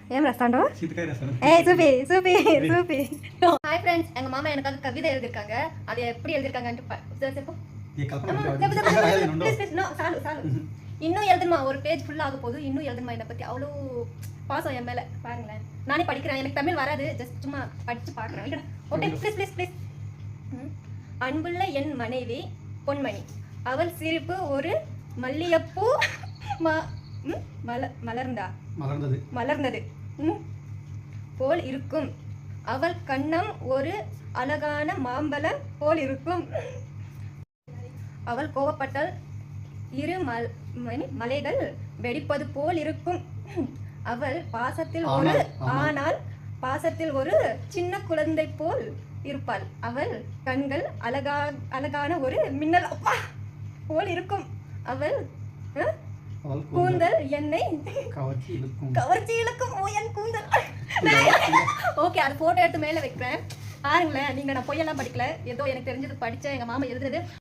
ఏం రాస్తాండో ஏய் சூப்பி சூப்பி சூப்பி hi friends எங்க மாமா எனக்காக கவிதை எழுதிருக்காங்க அது எப்படி எழுதிருக்காங்கன்னு செப்போ இன்னும் எழுதுமா ஒரு பேஜ் ஃபுல்லா ஆக போகுது இன்னும் எழுதுமா என்னை பத்தி அவ்வளோ பாசம் என் மேல பாருங்களேன் நானே படிக்கிறேன் எனக்கு தமிழ் வராது ஜஸ்ட் சும்மா படிச்சு பார்க்குறேன் ஓகே ப்ளீஸ் அன்புள்ள என் மனைவி பொன்மணி அவள் சிரிப்பு ஒரு மல்லிகைப்பூ மலர்ந்தது போல் இருக்கும் அவள் கண்ணம் ஒரு அழகான மாம்பழம் போல் இருக்கும் அவள் கோவப்பட்டால் இரு மலைகள் வெடிப்பது போல் இருக்கும் அவள் பாசத்தில் ஒரு சின்ன குழந்தை போல் இருப்பாள் அவள் கண்கள் அழகான ஒரு மின்னல் போல் இருக்கும் அவள் கூந்தல் என்னை கவர்ச்சி இழுக்கும் என் கூந்தல் ஓகே அது போட்டோ எடுத்து மேல வைக்கிறேன் பாருங்களேன் நீங்க நான் பொய்யெல்லாம் படிக்கல ஏதோ எனக்கு தெரிஞ்சது படிச்சேன் எங்க மாமா எழுதுறது